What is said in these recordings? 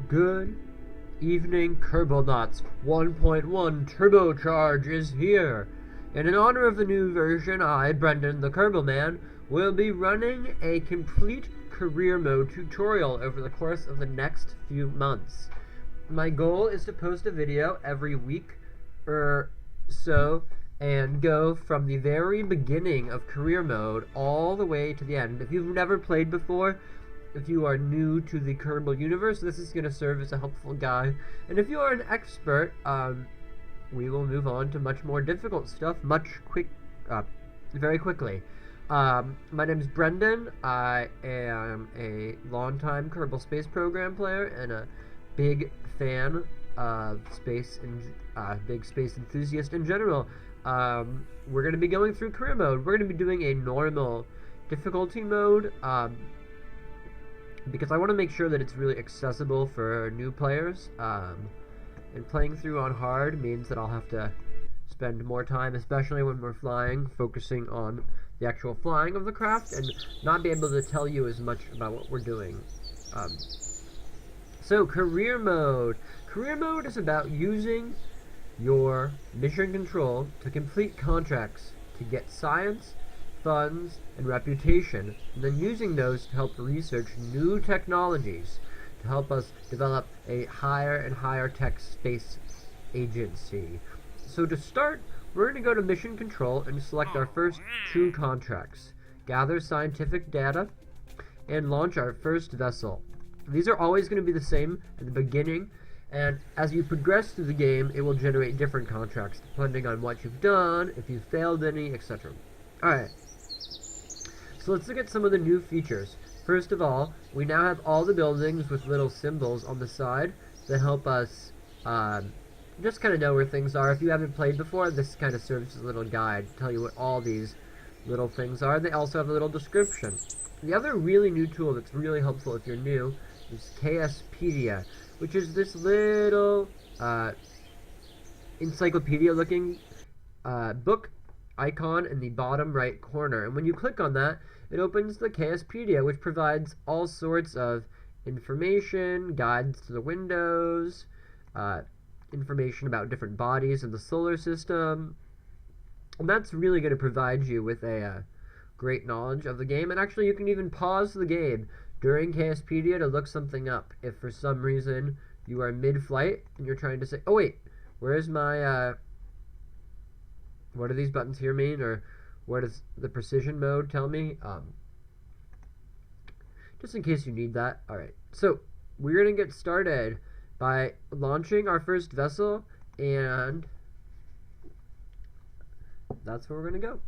Good evening, Kerbal Knots. 1.1 Turbocharge is here. And in honor of the new version, I, Brendan, the Kerbal Man, will be running a complete career mode tutorial over the course of the next few months. My goal is to post a video every week or so and go from the very beginning of career mode all the way to the end. If you've never played before, if you are new to the Kerbal universe, this is going to serve as a helpful guide. And if you are an expert, we will move on to much more difficult stuff very quickly. My name is Brendan. I am a longtime Kerbal Space Program player and a big fan of space and big space enthusiast in general. We're going to be going through career mode. We're going to be doing a normal difficulty mode. Because I want to make sure that it's really accessible for new players, and playing through on hard means that I'll have to spend more time, especially when we're flying, focusing on the actual flying of the craft and not be able to tell you as much about what we're doing. So career mode. Career mode is about using your mission control to complete contracts to get science, funds, and reputation, and then using those to help research new technologies to help us develop a higher and higher tech space agency. So to start, we're going to go to mission control and select our first two contracts, gather scientific data, and launch our first vessel. These are always going to be the same at the beginning, and as you progress through the game, it will generate different contracts depending on what you've done, if you've failed any, etc. Alright. So let's look at some of the new features. First of all, we now have all the buildings with little symbols on the side that help us just kind of know where things are. If you haven't played before, this kind of serves as a little guide to tell you what all these little things are. They also have a little description. The other really new tool that's really helpful if you're new is KSPedia, which is this little encyclopedia-looking book icon in the bottom right corner. And when you click on that, it opens the KSPedia, which provides all sorts of information, guides to the windows, information about different bodies in the solar system. And that's really going to provide you with a great knowledge of the game. And actually, you can even pause the game during KSPedia to look something up if for some reason you are mid-flight and you're trying to say, oh wait, where's my what do these buttons here mean, or what does the precision mode tell me? Just in case you need that. Alright, so we're going to get started by launching our first vessel, and that's where we're going to go.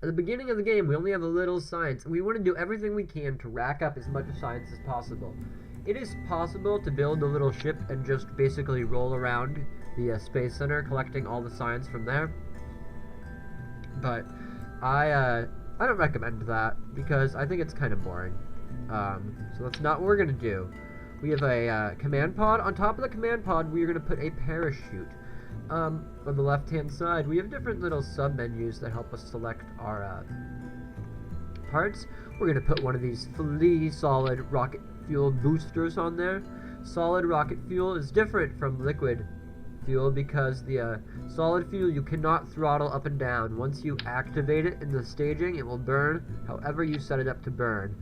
At the beginning of the game, we only have a little science, and we want to do everything we can to rack up as much science as possible. It is possible to build a little ship and just basically roll around the Space Center collecting all the science from there, but I don't recommend that because I think it's kind of boring. So that's not what we're going to do. We have a command pod. On top of the command pod, we are going to put a parachute. On the left-hand side, we have different little sub-menus that help us select our parts. We're going to put one of these fully solid rocket fuel boosters on there. Solid rocket fuel is different from liquid fuel because the solid fuel you cannot throttle up and down. Once you activate it in the staging, it will burn however you set it up to burn.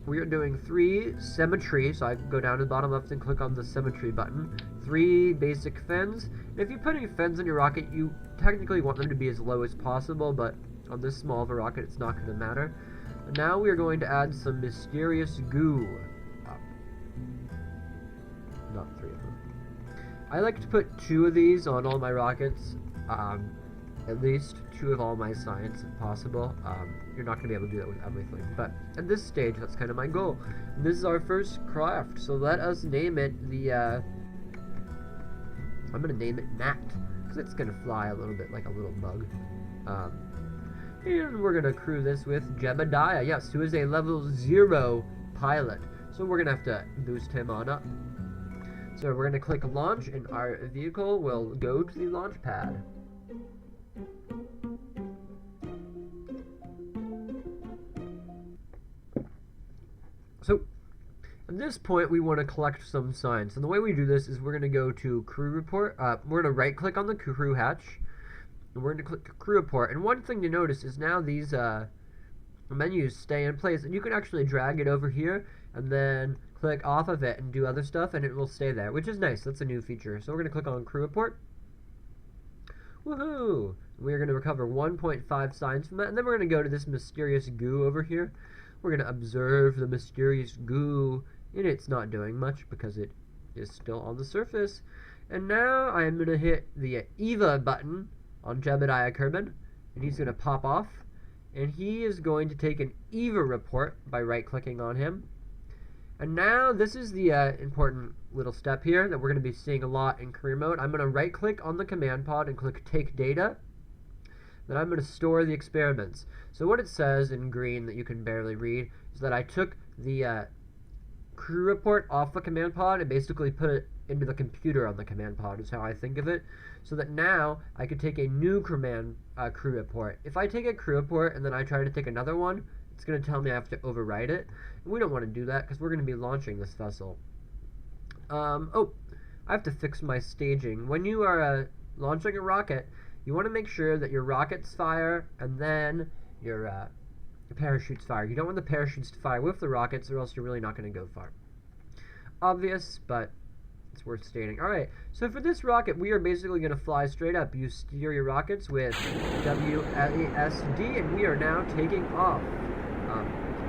We are doing 3 symmetry, so I can go down to the bottom left and click on the symmetry button. 3 basic fins. And if you're putting fins in your rocket, you technically want them to be as low as possible, but on this small of a rocket, it's not going to matter. And now we are going to add some mysterious goo. Not 3 of them. I like to put 2 of these on all my rockets. At least 2 of all my science if possible. You're not going to be able to do that with everything, but at this stage that's kind of my goal. And this is our first craft, so let us name it I'm going to name it Nat, because it's going to fly a little bit like a little bug. And we're going to crew this with Jebediah, yes, who is a level 0 pilot, so we're going to have to boost him on up. So we're going to click launch, and our vehicle will go to the launch pad. So At this point, we want to collect some science. And the way we do this is we're going to go to crew report. We're going to right click on the crew hatch. And we're going to click crew report. And one thing to notice is now these menus stay in place. And you can actually drag it over here and then click off of it and do other stuff. And it will stay there, which is nice. That's a new feature. So we're going to click on crew report. Woohoo! We're going to recover 1.5 science from that. And then we're going to go to this mysterious goo over here. We're going to observe the mysterious goo. And it's not doing much because it is still on the surface. And now I'm going to hit the EVA button on Jebediah Kerbal, and he's going to pop off. And he is going to take an EVA report by right-clicking on him. And now this is the important little step here that we're going to be seeing a lot in career mode. I'm going to right-click on the command pod and click Take Data. Then I'm going to store the experiments. So what it says in green that you can barely read is that I took the crew report off the command pod and basically put it into the computer on the command pod is how I think of it, so that now I could take a new crew report. If I take a crew report and then I try to take another one, it's going to tell me I have to overwrite it, and we don't want to do that because we're going to be launching this vessel. Oh, I have to fix my staging. When you are launching a rocket, you want to make sure that your rockets fire and then your parachutes fire. You don't want the parachutes to fire with the rockets, or else you're really not going to go far. Obvious, but it's worth stating. Alright, so for this rocket, we are basically going to fly straight up. You steer your rockets with WASD, and we are now taking off.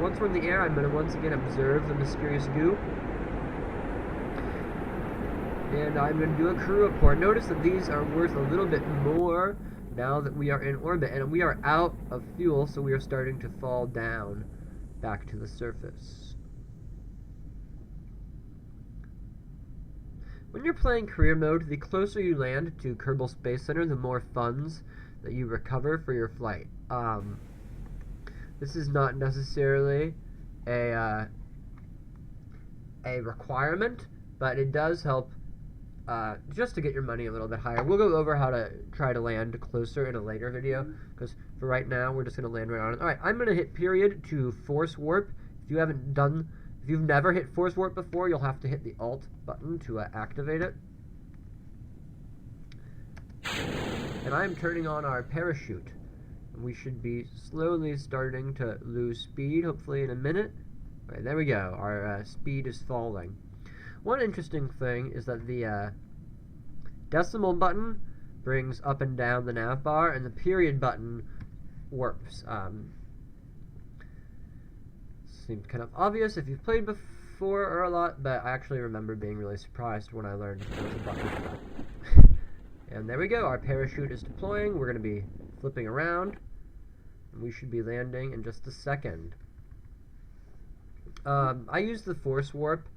Once we're in the air, I'm going to once again observe the mysterious goo. And I'm going to do a crew report. Notice that these are worth a little bit more now that we are in orbit, and we are out of fuel, so we are starting to fall down back to the surface. When you're playing career mode, the closer you land to Kerbal Space Center, the more funds that you recover for your flight. This is not necessarily a requirement, but it does help just to get your money a little bit higher. We'll go over how to try to land closer in a later video, because for right now, we're just going to land right on it. Alright, I'm going to hit period to force warp. If you've never hit force warp before, you'll have to hit the Alt button to activate it. And I'm turning on our parachute. And we should be slowly starting to lose speed, hopefully in a minute. Alright, there we go. Our speed is falling. One interesting thing is that the decimal button brings up and down the nav bar, and the period button warps. Seems kind of obvious if you've played before or a lot, but I actually remember being really surprised when I learned there was a button for that. And there we go, our parachute is deploying. We're going to be flipping around, and we should be landing in just a second. I use the force warp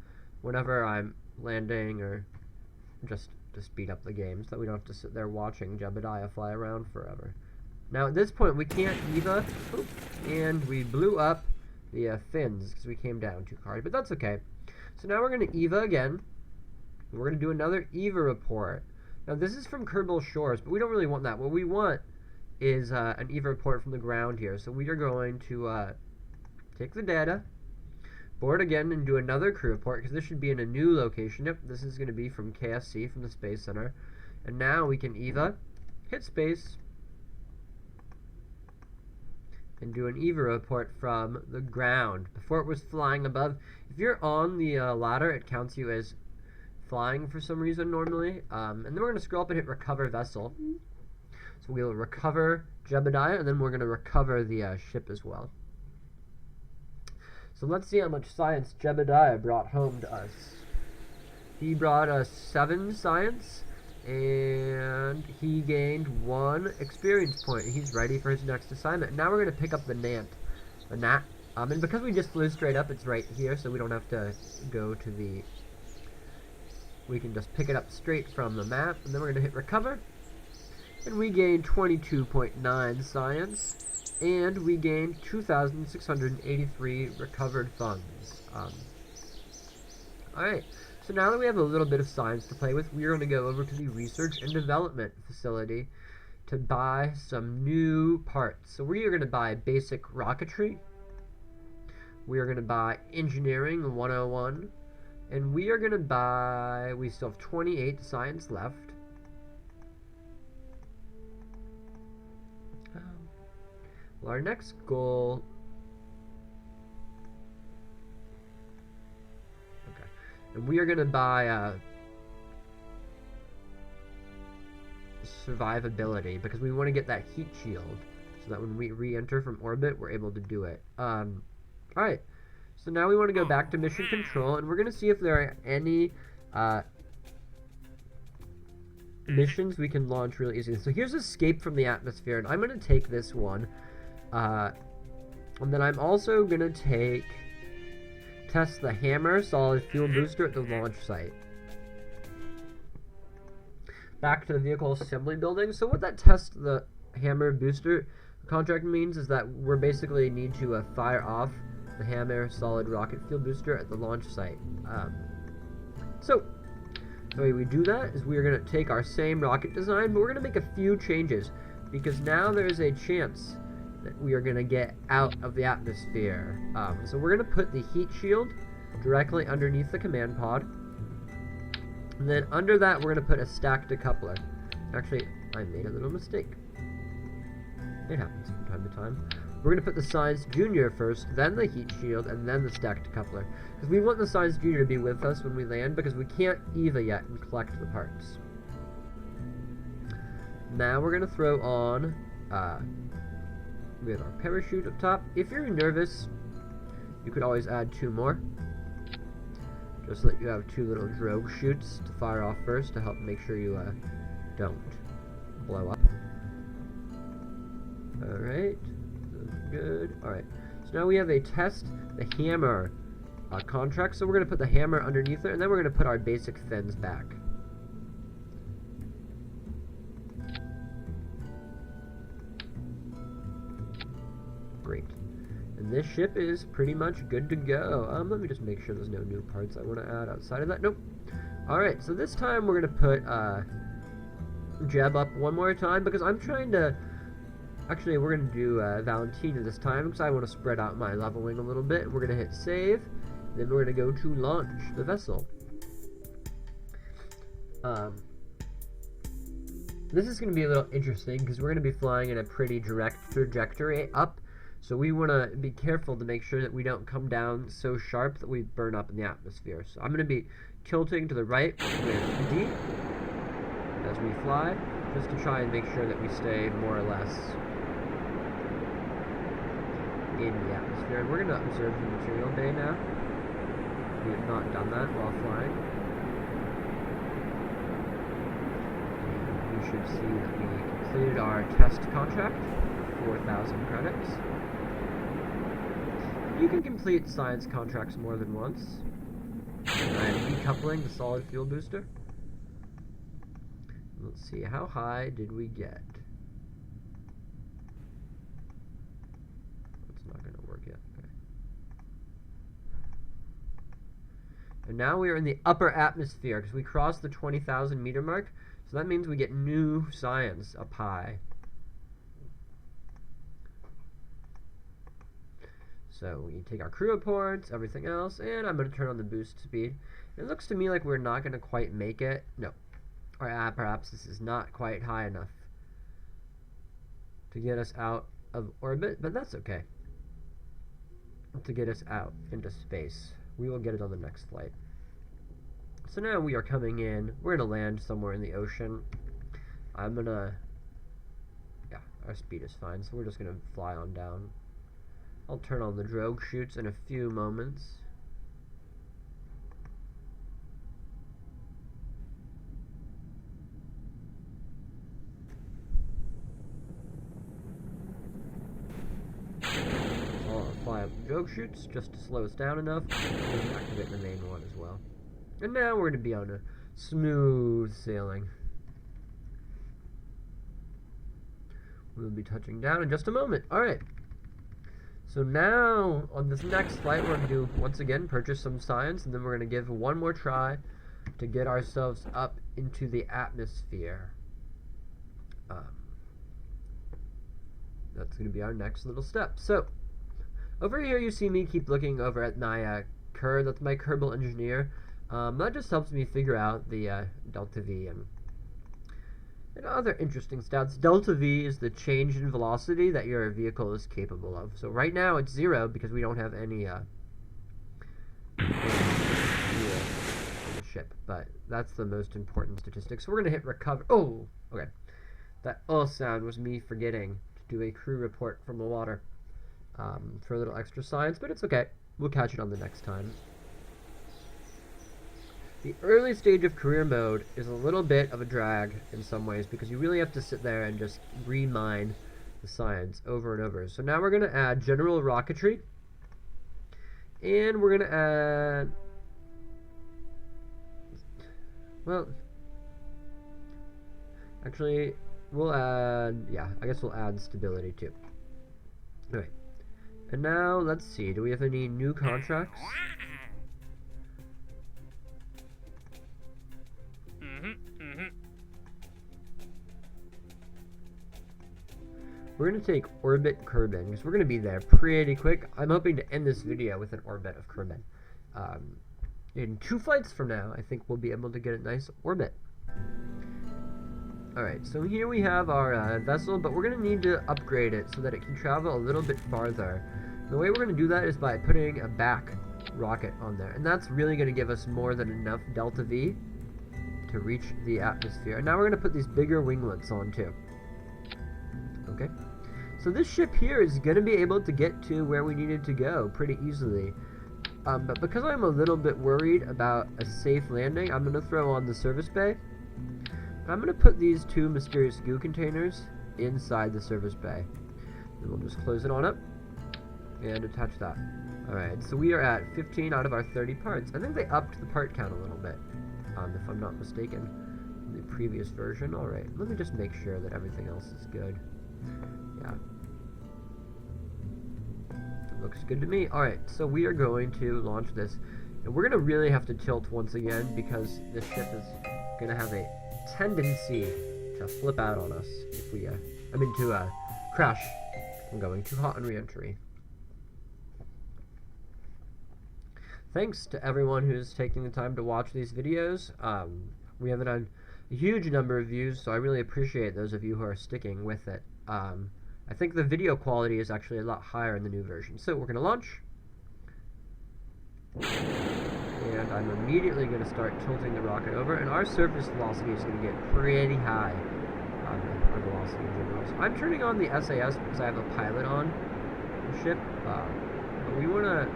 whenever I'm landing, or just to speed up the game, so that we don't have to sit there watching Jebediah fly around forever. Now at this point we can't EVA, and we blew up the fins because we came down too hard, but that's okay. So now we're going to EVA again, and we're going to do another EVA report. Now this is from Kerbal Shores, but we don't really want that. What we want is an EVA report from the ground here. So we are going to take the data, board again, and do another crew report, because this should be in a new location. Yep, this is going to be from KSC, from the Space Center. And now we can EVA, hit space, and do an EVA report from the ground. Before it was flying above. If you're on the ladder, it counts you as flying for some reason normally. And then we're going to scroll up and hit recover vessel. So we'll recover Jebediah, and then we're going to recover the ship as well. So let's see how much science Jebediah brought home to us. He brought us 7 science, and he gained 1 experience point. He's ready for his next assignment. Now we're going to pick up the Gnat. And because we just flew straight up, it's right here, so we don't have to go to the... We can just pick it up straight from the map, and then we're going to hit recover. And we gained 22.9 science. And we gained 2,683 recovered funds. Alright, so now that we have a little bit of science to play with, we are going to go over to the Research and Development Facility to buy some new parts. So we are going to buy Basic Rocketry. We are going to buy Engineering 101. And we are going to buy, we still have 28 science left. Well, our next goal, okay, and we are going to buy survivability, because we want to get that heat shield so that when we re-enter from orbit, we're able to do it. Alright, so now we want to go back to mission control, and we're going to see if there are any missions we can launch really easily. So here's escape from the atmosphere, and I'm going to take this one. And then I'm also going to test the hammer solid fuel booster at the launch site. Back to the vehicle assembly building. So what that test the hammer booster contract means is that we're basically need to fire off the hammer solid rocket fuel booster at the launch site. So the way we do that is we are going to take our same rocket design, but we're going to make a few changes, because now there's a chance that we are going to get out of the atmosphere. So we're going to put the heat shield directly underneath the command pod, and then under that we're going to put a stacked decoupler. Actually, I made a little mistake. It happens from time to time. We're going to put the Science Junior first, then the heat shield, and then the stacked decoupler, because we want the Science Junior to be with us when we land, because we can't EVA yet and collect the parts. Now we're going to throw on we have our parachute up top. If you're nervous, you could always add 2 more, just so that you have 2 little drogue chutes to fire off first to help make sure you don't blow up. Alright, good. Alright, so now we have a test the hammer contract, so we're going to put the hammer underneath it, and then we're going to put our basic fins back. Great. And this ship is pretty much good to go. Let me just make sure there's no new parts I want to add outside of that. Nope. Alright, so this time we're going to put Jeb up one more time, because I'm trying to... Actually, we're going to do Valentina this time, because I want to spread out my leveling a little bit. We're going to hit save, then we're going to go to launch the vessel. This is going to be a little interesting, because we're going to be flying in a pretty direct trajectory up. So we want to be careful to make sure that we don't come down so sharp that we burn up in the atmosphere. So I'm going to be tilting to the right with D as we fly, just to try and make sure that we stay more or less in the atmosphere. And we're going to observe the material bay now. We have not done that while flying. And we should see that we completed our test contract, 4,000 credits. You can complete science contracts more than once. I'm decoupling the solid fuel booster. Let's see, how high did we get? It's not going to work yet. Okay. And now we are in the upper atmosphere, because we crossed the 20,000 meter mark. So that means we get new science up high. So we take our crew reports, everything else, and I'm going to turn on the boost speed. It looks to me like we're not going to quite make it. No. Or perhaps this is not quite high enough to get us out of orbit, but that's okay. To get us out into space. We will get it on the next flight. So now we are coming in. We're going to land somewhere in the ocean. I'm going to... Yeah, our speed is fine, so we're just going to fly on down. I'll turn on the drogue chutes in a few moments. I'll fly up the drogue chutes just to slow us down enough, and activate the main one as well. And now we're going to be on a smooth sailing. We'll be touching down in just a moment. Alright. So now, on this next flight, we're going to do, once again, purchase some science, and then we're going to give one more try to get ourselves up into the atmosphere. That's going to be our next little step. So, over here you see me keep looking over at my That's my Kerbal engineer. That just helps me figure out the delta V and other interesting stats. Delta V is the change in velocity that your vehicle is capable of. So right now it's 0 because we don't have any fuel in the ship, but that's the most important statistic. So we're going to hit recover. Oh, okay. That sound was me forgetting to do a crew report from the water for a little extra science, but it's okay. We'll catch it on the next time. The early stage of career mode is a little bit of a drag in some ways because you really have to sit there and just remine the science over and over. So now we're going to add general rocketry, and we're going to add, well, actually, we'll add, yeah, I guess we'll add stability too. Alright, and now let's see, do we have any new contracts? We're going to take orbit Kerbal, because we're going to be there pretty quick. I'm hoping to end this video with an orbit of Kerbal. In 2 flights from now, I think we'll be able to get a nice orbit. Alright, so here we have our vessel, but we're going to need to upgrade it so that it can travel a little bit farther. The way we're going to do that is by putting a back rocket on there, and that's really going to give us more than enough delta V to reach the atmosphere. And now we're going to put these bigger winglets on too. Okay, so this ship here is going to be able to get to where we needed to go pretty easily. But because I'm a little bit worried about a safe landing, I'm going to throw on the service bay. And I'm going to put these 2 mysterious goo containers inside the service bay. And we'll just close it on up and attach that. Alright, so we are at 15 out of our 30 parts. I think they upped the part count a little bit, if I'm not mistaken, in the previous version. Alright, let me just make sure that everything else is good. Yeah. It looks good to me. Alright, so we are going to launch this. And we're going to really have to tilt once again because this ship is going to have a tendency to flip out on us if we, to crash. I'm going too hot on re-entry. Thanks to everyone who's taking the time to watch these videos. We haven't had a huge number of views, so I really appreciate those of you who are sticking with it. I think the video quality is actually a lot higher in the new version. So we're going to launch. And I'm immediately going to start tilting the rocket over, and our surface velocity is going to get pretty high on our velocity in general. So I'm turning on the SAS because I have a pilot on the ship. But we want to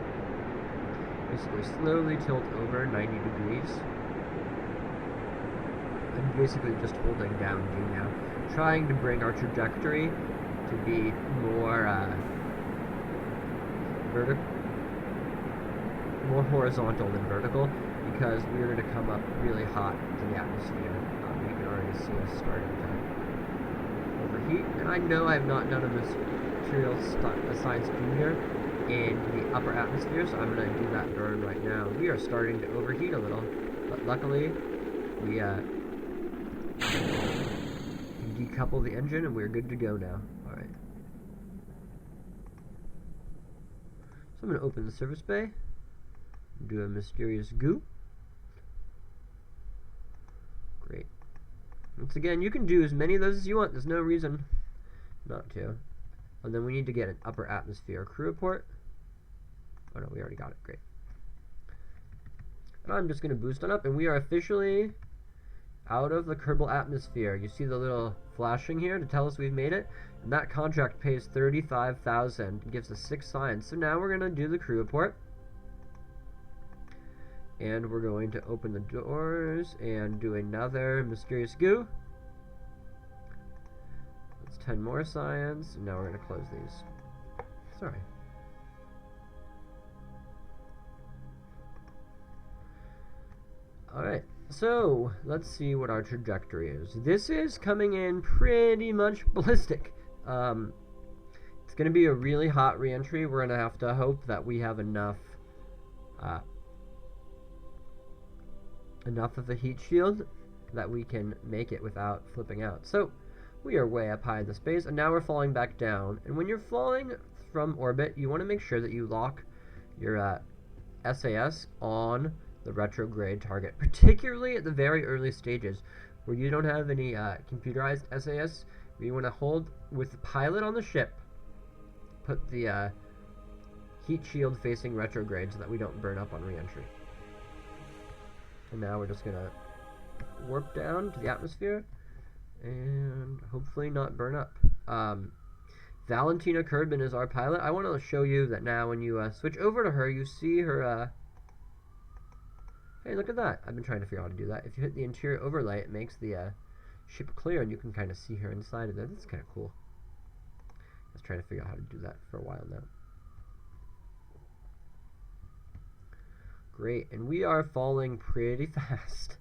basically slowly tilt over 90 degrees. I'm basically just holding down D now, trying to bring our trajectory to be more more horizontal than vertical, because we're going to come up really hot to the atmosphere. You can already see us starting to overheat, and I know I have not done a material science junior in the upper atmosphere, so I'm going to do that burn right now. We are starting to overheat a little, but luckily we decouple the engine and we're good to go now. Alright. So I'm going to open the service bay, do a mysterious goo. Great. Once again, you can do as many of those as you want. There's no reason not to. And then we need to get an upper atmosphere crew report. Oh no, we already got it. Great. And I'm just going to boost on up, and we are officially out of the Kerbal atmosphere. You see the little flashing here to tell us we've made it, and that contract pays 35,000 and gives us 6 signs. So now we're going to do the crew report, and we're going to open the doors and do another mysterious goo. That's 10 more signs, and now we're going to close these. Sorry. Alright, so let's see what our trajectory is. This is coming in pretty much ballistic. It's going to be a really hot re-entry. We're going to have to hope that we have enough of a heat shield that we can make it without flipping out. So we are way up high in the space, and now we're falling back down. And when you're falling from orbit, you want to make sure that you lock your SAS on the retrograde target, particularly at the very early stages where you don't have any computerized SAS. We want to hold with the pilot on the ship, put the heat shield facing retrograde so that we don't burn up on re-entry. And now we're just going to warp down to the atmosphere and hopefully not burn up. Valentina Kerbal is our pilot. I want to show you that now when you switch over to her, you see her... Hey, look at that. I've been trying to figure out how to do that. If you hit the interior overlay, it makes the ship clear, and you can kind of see her inside of it. That's kind of cool. I was trying to figure out how to do that for a while now. Great, and we are falling pretty fast.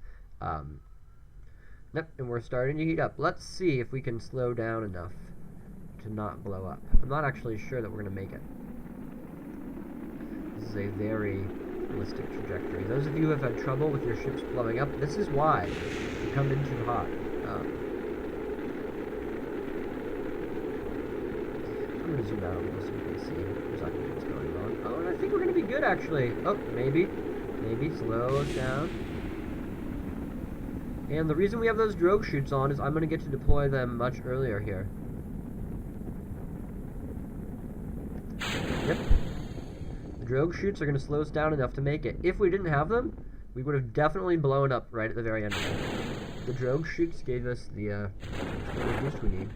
Yep, and we're starting to heat up. Let's see if we can slow down enough to not blow up. I'm not actually sure that we're going to make it. This is a very realistic trajectory. Those of you who have had trouble with your ships blowing up, this is why you come in too hot. I'm going to zoom out a little so you can see exactly what's going on. Oh, and I think we're going to be good, actually. Oh, maybe. Maybe. Slow us down. And the reason we have those drogue chutes on is I'm going to get to deploy them much earlier here. Yep. The drogue chutes are going to slow us down enough to make it. If we didn't have them, we would have definitely blown up right at the very end of it. The drogue chutes gave us the boost we need.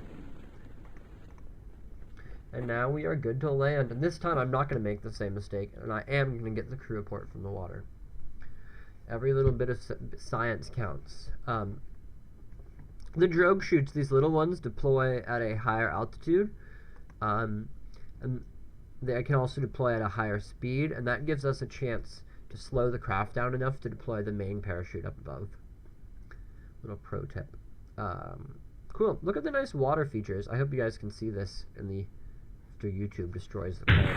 And now we are good to land. And this time I'm not going to make the same mistake, and I am going to get the crew report from the water. Every little bit of science counts. The drogue chutes, these little ones, deploy at a higher altitude, and they can also deploy at a higher speed, and that gives us a chance to slow the craft down enough to deploy the main parachute up above. Little pro tip. Cool. Look at the nice water features. I hope you guys can see this in the after YouTube destroys the quality.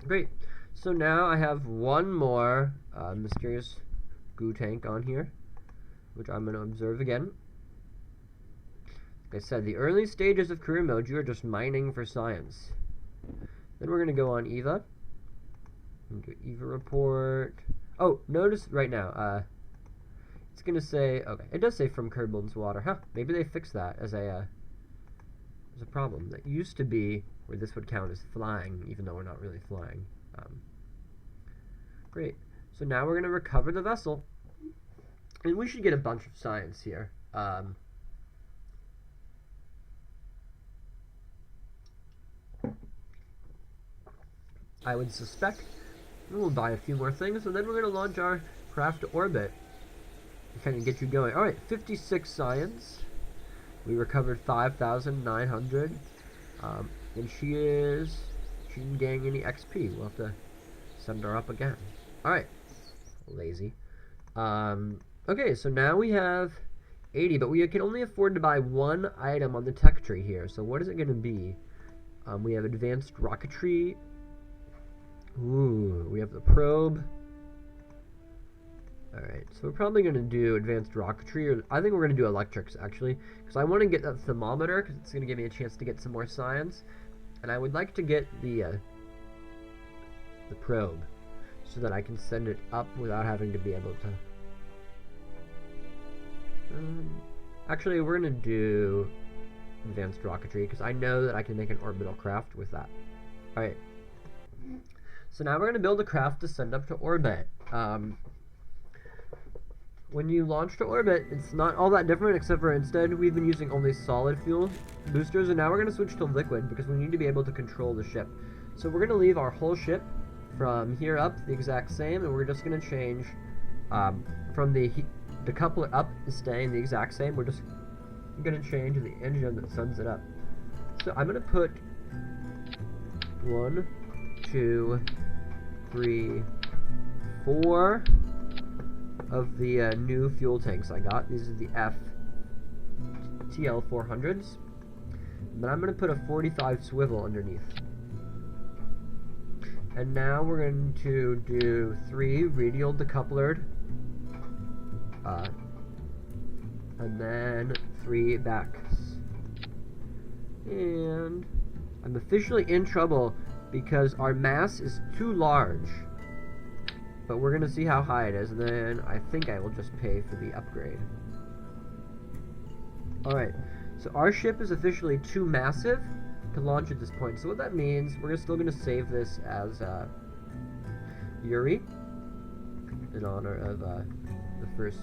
Great. So now I have one more mysterious goo tank on here, which I'm going to observe again. Like I said, the early stages of career mode, you are just mining for science. Then we're going to go on EVA. Do EVA report. Oh, notice right now, it's going to say, okay, it does say from Kerbal's water. Huh, maybe they fixed that as a problem. That used to be where this would count as flying, even though we're not really flying. Great. So now we're going to recover the vessel. And we should get a bunch of science here. I would suspect we'll buy a few more things, and then we're going to launch our craft to orbit and kind of get you going. All right, 56 science. We recovered 5,900. And she didn't gain any XP. We'll have to send her up again. All right, lazy. Okay, so now we have 80, but we can only afford to buy one item on the tech tree here. So what is it going to be? We have advanced rocketry. Ooh, we have the probe. Alright, so we're probably going to do advanced rocketry, or I think we're going to do electrics, actually, because I want to get that thermometer, because it's going to give me a chance to get some more science, and I would like to get the probe, so that I can send it up without having to be able to... actually, we're going to do advanced rocketry, because I know that I can make an orbital craft with that. Alright. So now we're going to build a craft to send up to orbit. When you launch to orbit, it's not all that different, except for instead we've been using only solid fuel boosters, and now we're going to switch to liquid because we need to be able to control the ship. So we're going to leave our whole ship from here up the exact same, and we're just going to change from the decoupler up is staying the exact same. We're just going to change the engine that sends it up. So I'm going to put 1, 2, 3, 4 of the new fuel tanks I got. These are the TL400s. But I'm going to put a 45 swivel underneath. And now we're going to do 3 radial decouplered. And then 3 backs. And I'm officially in trouble because our mass is too large. But we're gonna see how high it is, and then I think I will just pay for the upgrade. Alright, so our ship is officially too massive to launch at this point. So what that means, we're still gonna save this as Yuri, in honor of the first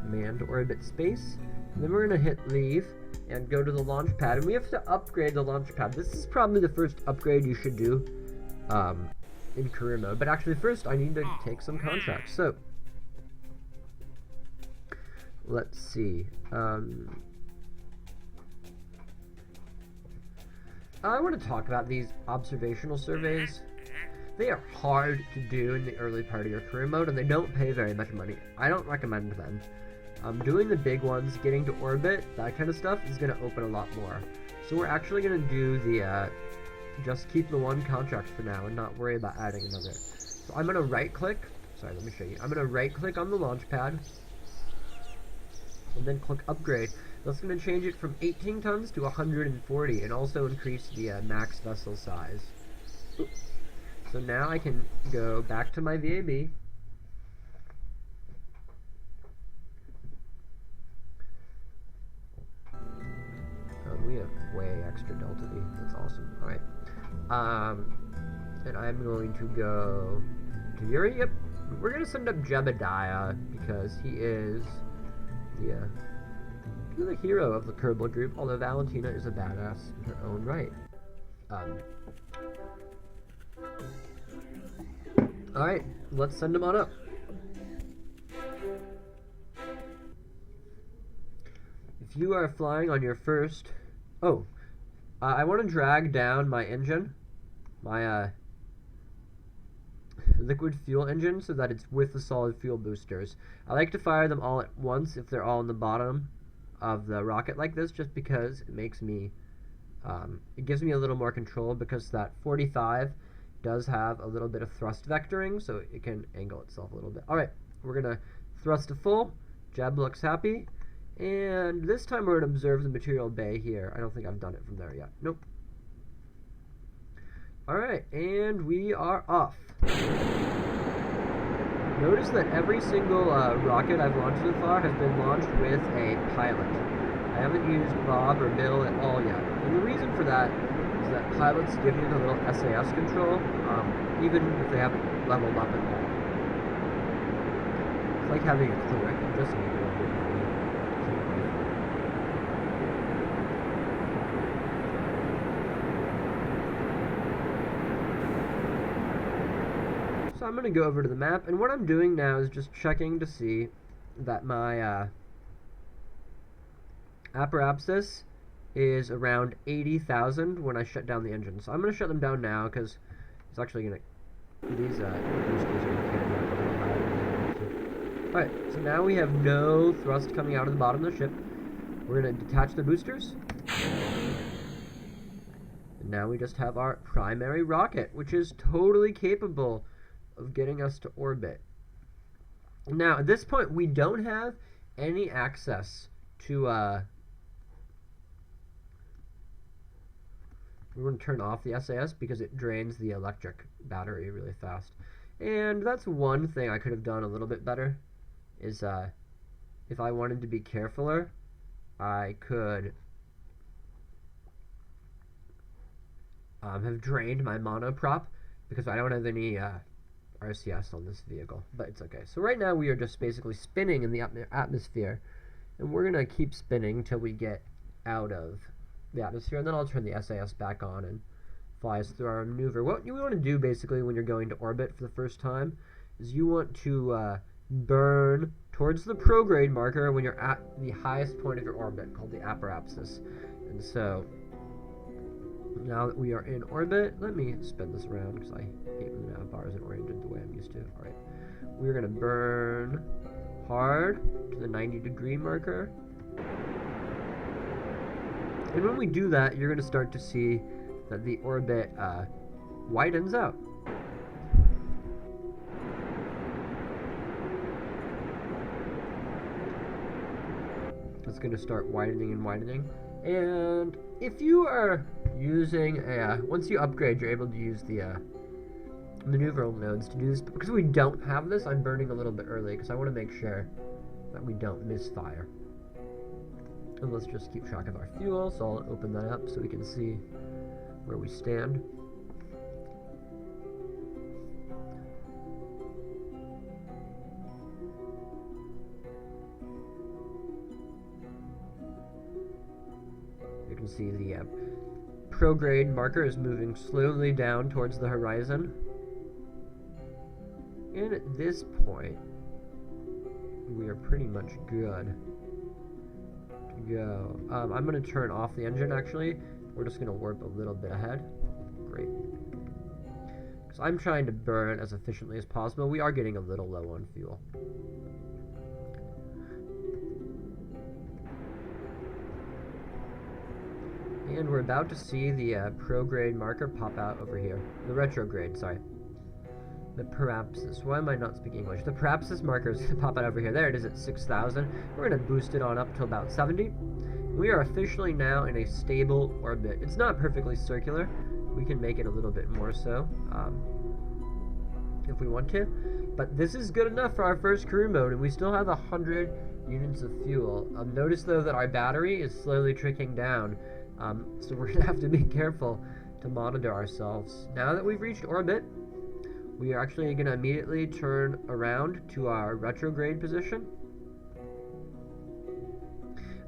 man to orbit space. And then we're gonna hit leave and go to the launch pad, and we have to upgrade the launch pad. This is probably the first upgrade you should do in career mode, but actually first I need to take some contracts. So let's see. I want to talk about these observational surveys. They are hard to do in the early part of your career mode, and they don't pay very much money. I don't recommend them. Doing the big ones, getting to orbit, that kind of stuff is going to open a lot more. So we're actually going to do the, just keep the one contract for now and not worry about adding another. So I'm going to right click, sorry, let me show you. I'm going to right click on the launch pad, and then click upgrade. That's going to change it from 18 tons to 140, and also increase the max vessel size. Oops. So now I can go back to my VAB. We have way extra delta V. That's awesome. Alright. And I'm going to go to Yuri. Yep. We're going to send up Jebediah because he is the hero of the Kerbal group, although Valentina is a badass in her own right. Alright, let's send him on up. If you are flying on your first... I want to drag down my engine, my liquid fuel engine, so that it's with the solid fuel boosters. I like to fire them all at once if they're all on the bottom of the rocket like this, just because it makes me, it gives me a little more control, because that 45 does have a little bit of thrust vectoring, so it can angle itself a little bit. Alright, we're going to thrust to full. Jeb looks happy. And this time we're going to observe the material bay here. I don't think I've done it from there yet. Nope. Alright, and we are off. Notice that every single rocket I've launched so far has been launched with a pilot. I haven't used Bob or Bill at all yet. And the reason for that is that pilots give you the little SAS control, even if they haven't leveled up at all. It's like having a cleric. You just need to level up. So I'm going to go over to the map, and what I'm doing now is just checking to see that my apoapsis is around 80,000 when I shut down the engine. So I'm going to shut them down now, because it's actually going to... These boosters are going to carry up a little higher than they want to. Alright, so now we have no thrust coming out of the bottom of the ship. We're going to detach the boosters. And now we just have our primary rocket, which is totally capable of getting us to orbit. Now, at this point, we don't have any access to, we're going to turn off the SAS because it drains the electric battery really fast. And that's one thing I could have done a little bit better, is, if I wanted to be carefuler, I could have drained my monoprop, because I don't have any, RCS on this vehicle, but it's okay. So right now we are just basically spinning in the atmosphere, and we're going to keep spinning until we get out of the atmosphere, and then I'll turn the SAS back on and fly us through our maneuver. What you want to do basically when you're going to orbit for the first time is you want to burn towards the prograde marker when you're at the highest point of your orbit, called the apoapsis. And so now that we are in orbit, let me spin this around because I hate when the nav bar isn't oriented the way I'm used to. Alright, we're going to burn hard to the 90-degree marker. And when we do that, you're going to start to see that the orbit widens out. It's going to start widening and widening. And if you are using a, once you upgrade, you're able to use the maneuverable nodes to do this. But because we don't have this, I'm burning a little bit early because I want to make sure that we don't misfire. And let's just keep track of our fuel, so I'll open that up so we can see where we stand. You can see the prograde marker is moving slowly down towards the horizon. And at this point, we are pretty much good to go. I'm going to turn off the engine, actually. We're just going to warp a little bit ahead. Great. Because I'm trying to burn as efficiently as possible. We are getting a little low on fuel. And we're about to see the prograde marker pop out over here. The retrograde, sorry. The parapsis. Why am I not speaking English? The parapsis marker is going to pop out over here. There it is at 6,000. We're going to boost it on up to about 70. We are officially now in a stable orbit. It's not perfectly circular. We can make it a little bit more so if we want to. But this is good enough for our first career mode, and we still have 100 units of fuel. Notice, though, that our battery is slowly trickling down. So we're going to have to be careful to monitor ourselves. Now that we've reached orbit, we are actually going to immediately turn around to our retrograde position.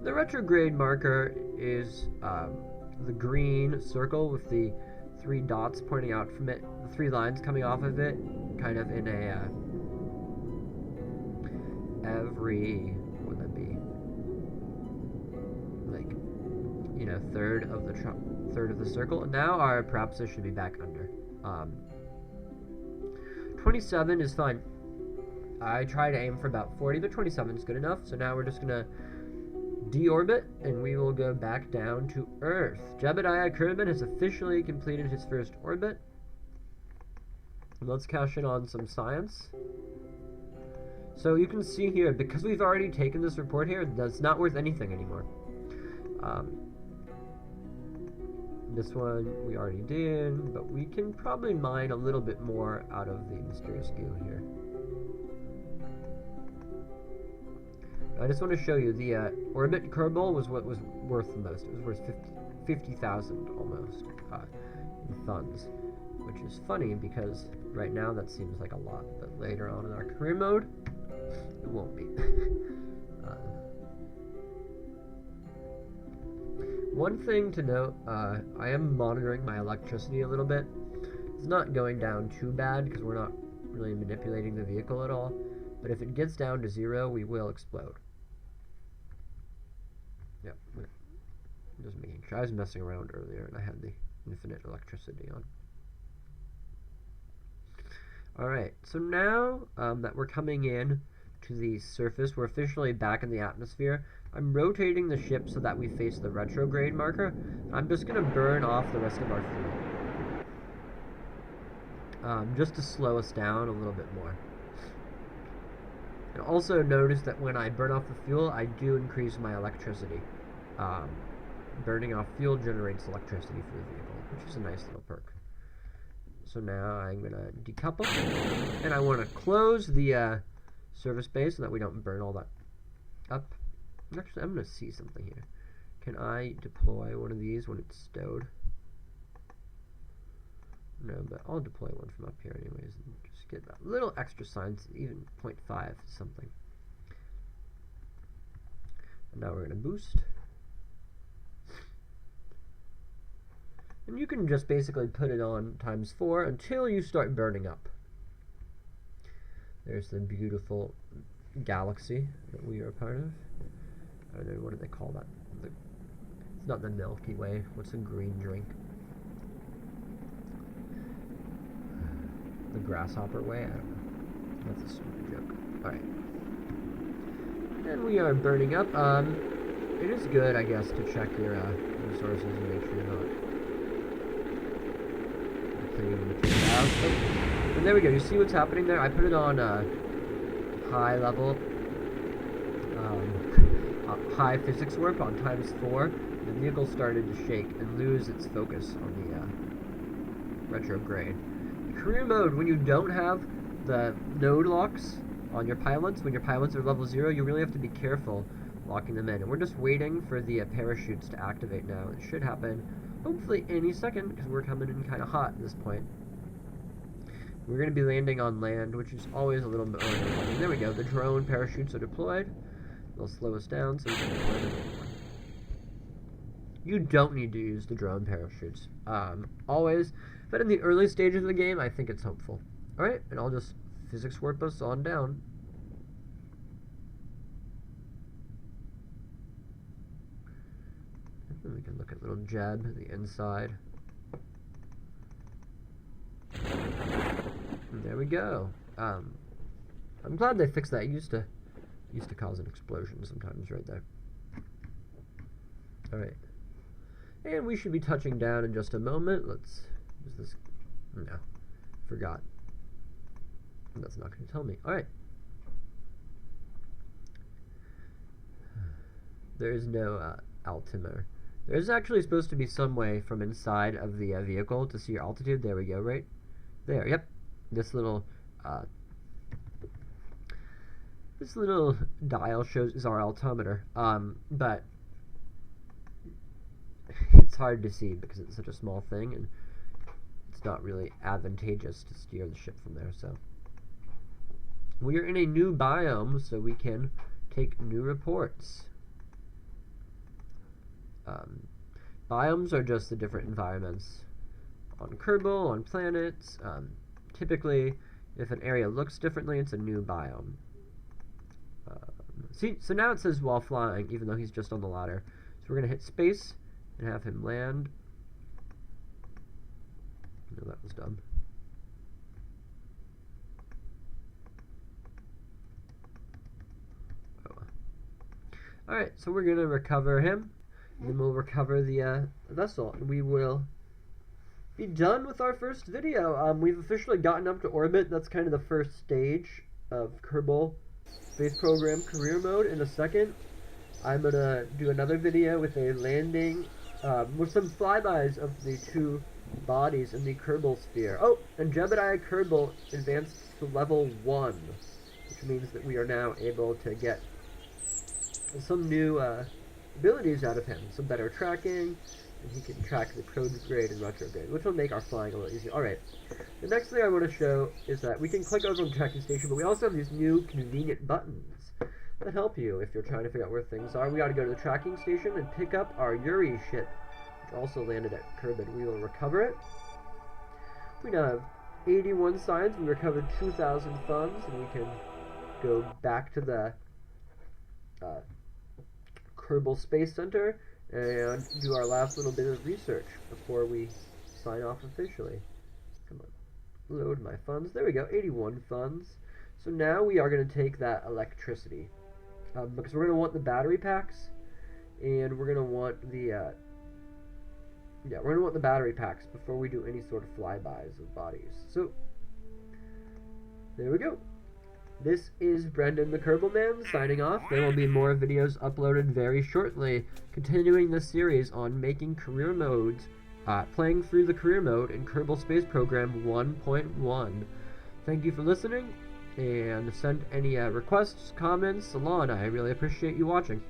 The retrograde marker is the green circle with the 3 dots pointing out from it, the 3 lines coming off of it, kind of in a every, what would that be? Like, you know, third of the circle. And now our parapsis should be back under. 27 is fine. I try to aim for about 40, but 27 is good enough. So now we're just gonna deorbit, and we will go back down to Earth. Jebediah Kerbal has officially completed his first orbit. Let's cash in on some science. So you can see here, because we've already taken this report here, that's not worth anything anymore. This one we already did, but we can probably mine a little bit more out of the mysterious goo here. I just want to show you the orbit Kerbal was what was worth the most. It was worth 50,000 almost in funds, which is funny because right now that seems like a lot, but later on in our career mode, it won't be. One thing to note, I am monitoring my electricity a little bit. It's not going down too bad because we're not really manipulating the vehicle at all, but if it gets down to 0, we will explode. Yep, just making sure. I was messing around earlier and I had the infinite electricity on. Alright, so now that we're coming in to the surface, we're officially back in the atmosphere. I'm rotating the ship so that we face the retrograde marker. I'm just going to burn off the rest of our fuel. Just to slow us down a little bit more. And also notice that when I burn off the fuel, I do increase my electricity. Burning off fuel generates electricity for the vehicle, which is a nice little perk. So now I'm going to decouple, and I want to close the service bay so that we don't burn all that up. Actually, I'm going to see something here. Can I deploy one of these when it's stowed? No, but I'll deploy one from up here anyways and just get a little extra science, even 0.5 something. And now we're going to boost. And you can just basically put it on ×4 until you start burning up. There's the beautiful galaxy that we are a part of. I don't know, what do they call that? It's not the Milky Way. What's a green drink? The grasshopper way? I don't know. That's a stupid joke. Alright. And we are burning up. It is good, I guess, to check your resources and make sure you're not clearing the material out. Oh. And there we go. You see what's happening there? I put it on high level. high physics warp on ×4, the vehicle started to shake and lose its focus on the retrograde. Career mode, when you don't have the node locks on your pilots, when your pilots are level 0, you really have to be careful locking them in. And we're just waiting for the parachutes to activate now. It should happen hopefully any second, because we're coming in kind of hot at this point. We're going to be landing on land, which is always a little bit annoying. There we go. The drone parachutes are deployed. They'll slow us down so we can land anymore. You don't need to use the drone parachutes. Always. But in the early stages of the game, I think it's helpful. Alright, and I'll just physics warp us on down. And we can look at little Jeb, the inside. And there we go. I'm glad they fixed that. It used to cause an explosion sometimes right there. Alright. And we should be touching down in just a moment. Let's use this. No. Forgot. That's not going to tell me. Alright. There is no altimeter. There's actually supposed to be some way from inside of the vehicle to see your altitude. There we go, right there. Yep. This little dial is our altimeter. But it's hard to see because it's such a small thing, and it's not really advantageous to steer the ship from there. So we are in a new biome, so we can take new reports. Biomes are just the different environments on Kerbal, on planets. Typically, if an area looks differently, it's a new biome. See, so now it says while flying, even though he's just on the ladder. So we're going to hit space and have him land. No, that was dumb. Oh. Alright, so we're going to recover him. And then we'll recover the vessel. And we will be done with our first video. We've officially gotten up to orbit. That's kind of the first stage of Kerbal Space Program Career Mode. In a second, I'm going to do another video with a landing, with some flybys of the two bodies in the Kerbal sphere. Oh, and Jebediah Kerbal advanced to level 1, which means that we are now able to get some new abilities out of him, some better tracking, and he can track the prograde and retrograde, which will make our flying a little easier. Alright, the next thing I want to show is that we can click over on the tracking station, but we also have these new convenient buttons that help you if you're trying to figure out where things are. We got to go to the tracking station and pick up our Yuri ship, which also landed at Kerbal. We will recover it. We now have 81 signs. We recovered 2,000 funds, and we can go back to the Kerbal Space Center and do our last little bit of research before we sign off officially. Come on, load my funds. There we go, 81 funds. So now we are going to take that electricity, because we're going to want the battery packs, and we're going to want the we're going to want the battery packs before we do any sort of flybys of bodies. So there we go. This is Brendan the Kerbal Man signing off. There will be more videos uploaded very shortly, continuing this series on making career modes, playing through the career mode in Kerbal Space Program 1.1. Thank you for listening, and send any requests, comments along. I really appreciate you watching.